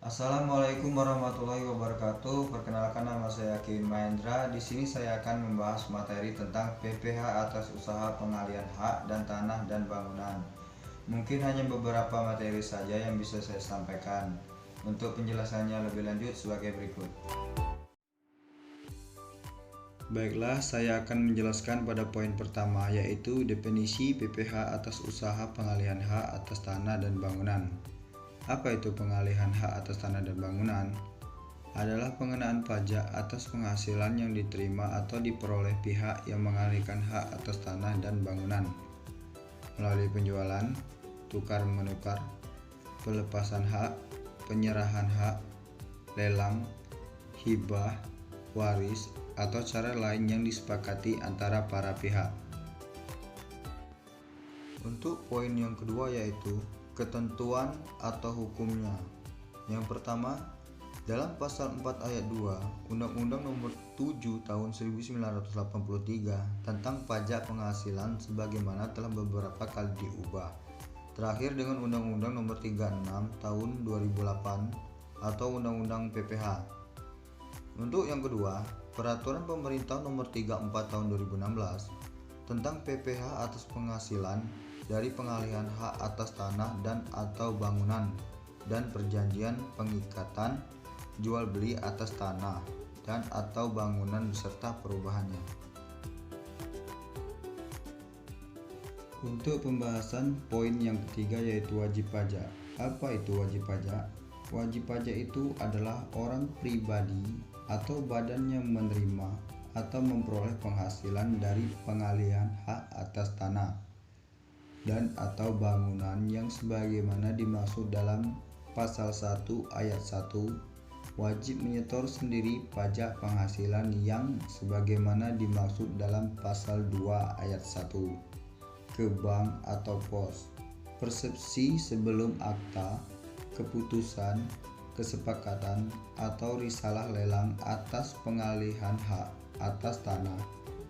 Assalamualaikum warahmatullahi wabarakatuh. Perkenalkan, nama saya Kim Mahendra. Di sini saya akan membahas materi tentang PPh atas usaha pengalihan hak dan tanah dan bangunan. Mungkin hanya beberapa materi saja yang bisa saya sampaikan. Untuk penjelasannya lebih lanjut sebagai berikut. Baiklah, saya akan menjelaskan pada poin pertama, yaitu definisi PPh atas usaha pengalihan hak atas tanah dan bangunan. Apa itu pengalihan hak atas tanah dan bangunan? Adalah pengenaan pajak atas penghasilan yang diterima atau diperoleh pihak yang mengalihkan hak atas tanah dan bangunan melalui penjualan, tukar menukar, pelepasan hak, penyerahan hak, lelang, hibah, waris, atau cara lain yang disepakati antara para pihak. Untuk poin yang kedua, yaitu ketentuan atau hukumnya. Yang pertama, dalam pasal 4 ayat 2 Undang-Undang Nomor 7 Tahun 1983 tentang pajak penghasilan sebagaimana telah beberapa kali diubah, terakhir dengan Undang-Undang Nomor 36 Tahun 2008 atau Undang-Undang PPh. Untuk yang kedua, Peraturan Pemerintah Nomor 34 Tahun 2016 tentang PPh atas penghasilan dari pengalihan hak atas tanah dan atau bangunan dan perjanjian pengikatan jual beli atas tanah dan atau bangunan beserta perubahannya. Untuk pembahasan poin yang ketiga, yaitu wajib pajak. Apa itu wajib pajak? Wajib pajak itu adalah orang pribadi atau badan yang menerima atau memperoleh penghasilan dari pengalihan hak atas tanah dan atau bangunan yang sebagaimana dimaksud dalam pasal 1 ayat 1, wajib menyetor sendiri pajak penghasilan yang sebagaimana dimaksud dalam pasal 2 ayat 1 ke bank atau pos. Persepsi sebelum akta, keputusan, kesepakatan atau risalah lelang atas pengalihan hak atas tanah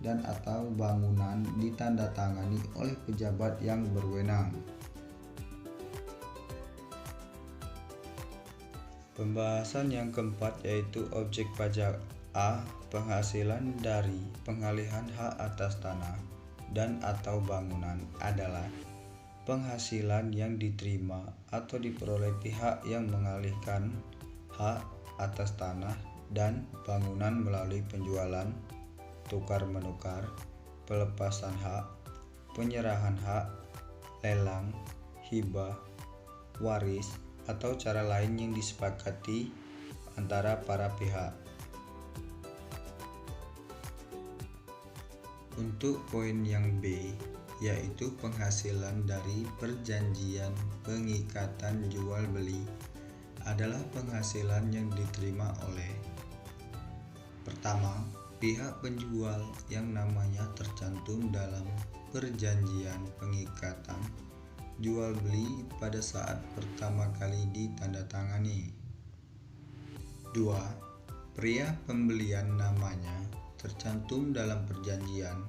dan atau bangunan ditandatangani oleh pejabat yang berwenang. Pembahasan yang keempat, yaitu objek pajak. A. Penghasilan dari pengalihan hak atas tanah dan atau bangunan adalah penghasilan yang diterima atau diperoleh pihak yang mengalihkan hak atas tanah dan bangunan melalui penjualan, tukar menukar, pelepasan hak, penyerahan hak, lelang, hibah, waris, atau cara lain yang disepakati antara para pihak. Untuk poin yang B, yaitu penghasilan dari perjanjian pengikatan jual beli, adalah penghasilan yang diterima oleh: pertama, pihak penjual yang namanya tercantum dalam perjanjian pengikatan jual beli pada saat pertama kali ditandatangani. 2. Pria pembelian namanya tercantum dalam perjanjian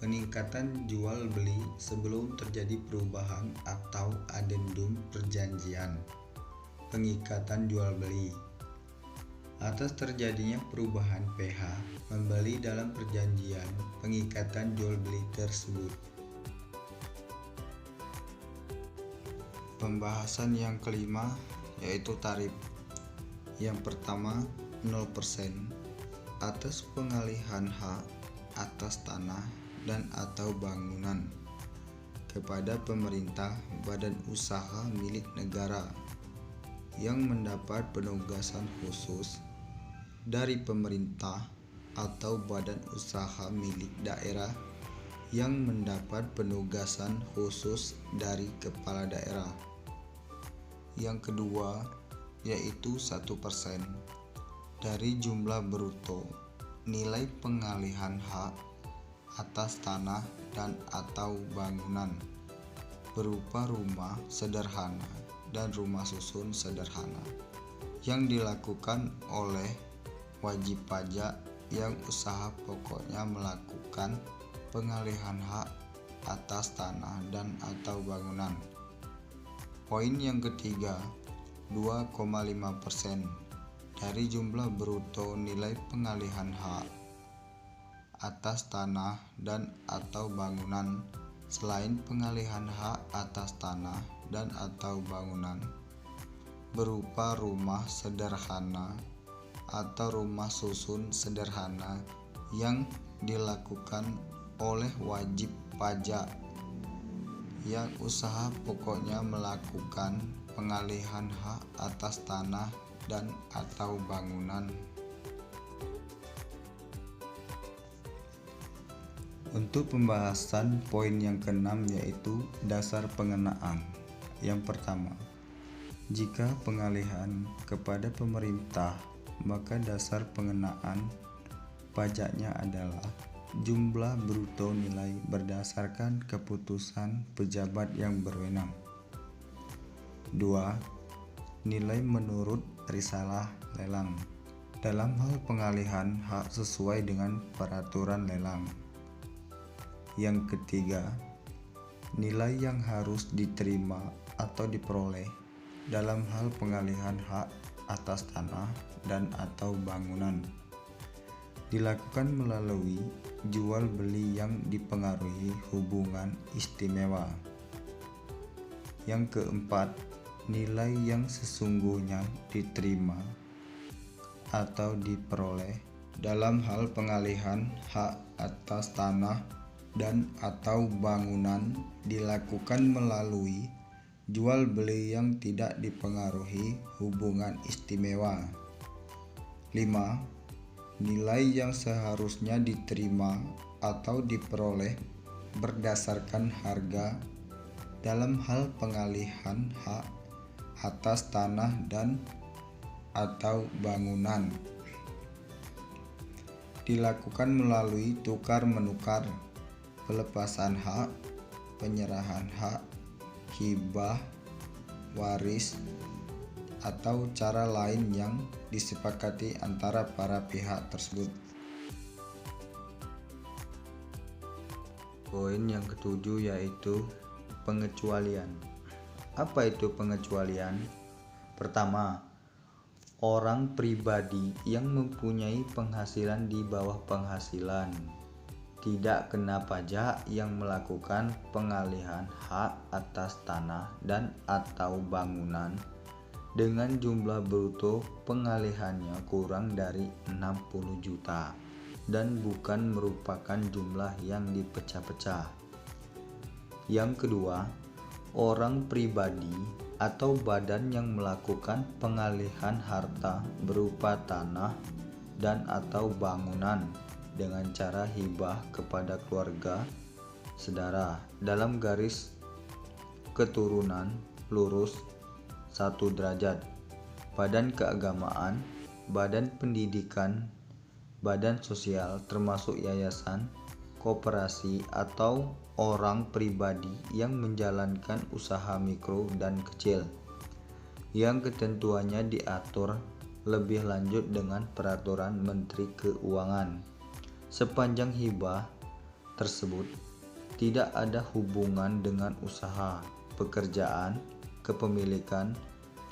pengikatan jual beli sebelum terjadi perubahan atau adendum perjanjian pengikatan jual beli. Atas terjadinya perubahan PH membeli dalam perjanjian pengikatan jual beli tersebut. Pembahasan yang kelima, yaitu tarif. Yang pertama, 0% atas pengalihan hak atas tanah dan atau bangunan kepada pemerintah, badan usaha milik negara yang mendapat penugasan khusus dari pemerintah atau badan usaha milik daerah yang mendapat penugasan khusus dari kepala daerah. Yang kedua, yaitu 1% dari jumlah bruto nilai pengalihan hak atas tanah dan atau bangunan berupa rumah sederhana dan rumah susun sederhana yang dilakukan oleh wajib pajak yang usaha pokoknya melakukan pengalihan hak atas tanah dan atau bangunan. Poin yang ketiga, 2,5% dari jumlah bruto nilai pengalihan hak atas tanah dan atau bangunan selain pengalihan hak atas tanah dan atau bangunan berupa rumah sederhana atau rumah susun sederhana yang dilakukan oleh wajib pajak yang usaha pokoknya melakukan pengalihan hak atas tanah dan atau bangunan. Untuk pembahasan poin yang keenam yaitu dasar pengenaan. Yang pertama, jika pengalihan kepada pemerintah, maka dasar pengenaan pajaknya adalah jumlah bruto nilai berdasarkan keputusan pejabat yang berwenang. 2. Nilai menurut risalah lelang dalam hal pengalihan hak sesuai dengan peraturan lelang. Yang ketiga, nilai yang harus diterima atau diperoleh dalam hal pengalihan hak atas tanah dan atau bangunan dilakukan melalui jual beli yang dipengaruhi hubungan istimewa. Yang keempat, nilai yang sesungguhnya diterima atau diperoleh dalam hal pengalihan hak atas tanah dan atau bangunan dilakukan melalui jual beli yang tidak dipengaruhi hubungan istimewa. 5. Nilai yang seharusnya diterima atau diperoleh berdasarkan harga dalam hal pengalihan hak atas tanah dan atau bangunan dilakukan melalui tukar menukar, pelepasan hak, penyerahan hak, hibah, waris, atau cara lain yang disepakati antara para pihak tersebut. Poin yang ketujuh yaitu pengecualian. Apa itu pengecualian? Pertama, orang pribadi yang mempunyai penghasilan di bawah penghasilan tidak kena pajak yang melakukan pengalihan hak atas tanah dan atau bangunan dengan jumlah bruto pengalihannya kurang dari 60 juta dan bukan merupakan jumlah yang dipecah-pecah. Yang kedua, orang pribadi atau badan yang melakukan pengalihan harta berupa tanah dan atau bangunan dengan cara hibah kepada keluarga, saudara dalam garis keturunan lurus 1 derajat, badan keagamaan, badan pendidikan, badan sosial termasuk yayasan, koperasi atau orang pribadi yang menjalankan usaha mikro dan kecil yang ketentuannya diatur lebih lanjut dengan peraturan Menteri Keuangan. Sepanjang hibah tersebut tidak ada hubungan dengan usaha, pekerjaan, kepemilikan,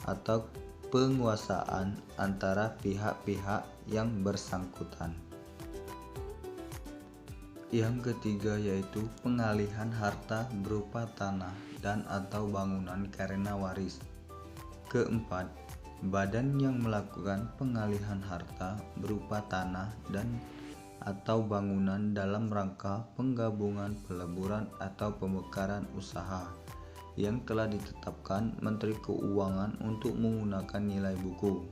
atau penguasaan antara pihak-pihak yang bersangkutan. Yang ketiga yaitu pengalihan harta berupa tanah dan atau bangunan karena waris. Keempat, badan yang melakukan pengalihan harta berupa tanah dan atau bangunan dalam rangka penggabungan, peleburan atau pemekaran usaha yang telah ditetapkan Menteri Keuangan untuk menggunakan nilai buku.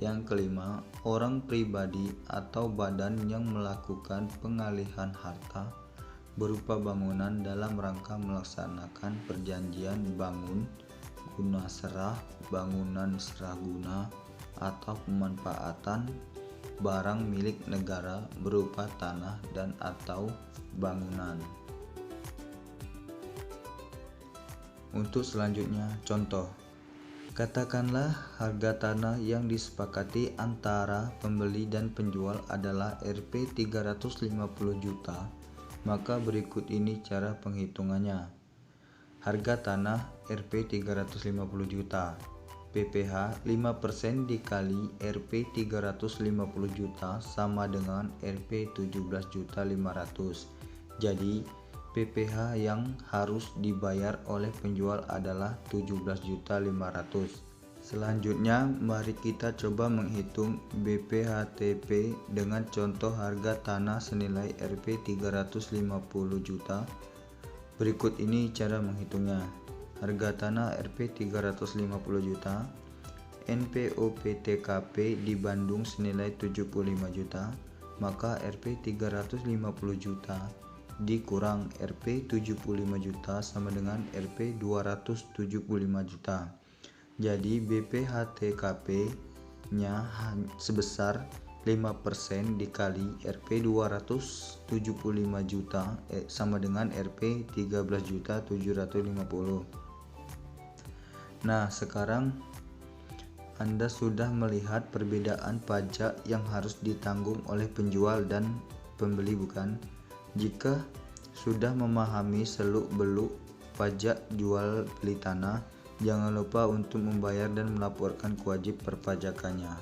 Yang kelima, orang pribadi atau badan yang melakukan pengalihan harta berupa bangunan dalam rangka melaksanakan perjanjian bangun, guna serah, bangunan serah guna, atau pemanfaatan barang milik negara berupa tanah dan atau bangunan. Untuk selanjutnya, contoh. Katakanlah harga tanah yang disepakati antara pembeli dan penjual adalah Rp 350 juta, maka berikut ini cara penghitungannya. Harga tanah Rp 350 juta. PPh 5% dikali Rp 350 juta sama dengan Rp 17.500.000. Jadi PPh yang harus dibayar oleh penjual adalah 17.500.000. Selanjutnya mari kita coba menghitung BPHTP dengan contoh harga tanah senilai Rp 350 juta. Berikut ini cara menghitungnya. Harga tanah Rp 350 juta, NPOP-TKP di Bandung senilai 75 juta, maka Rp 350 juta dikurang Rp 75 juta sama dengan Rp 275 juta. Jadi BPHTKP nya sebesar 5% dikali Rp 275 juta sama dengan Rp 13.750.000. Nah, sekarang Anda sudah melihat perbedaan pajak yang harus ditanggung oleh penjual dan pembeli, bukan? Jika sudah memahami seluk-beluk pajak jual beli tanah, jangan lupa untuk membayar dan melaporkan kewajib perpajakannya.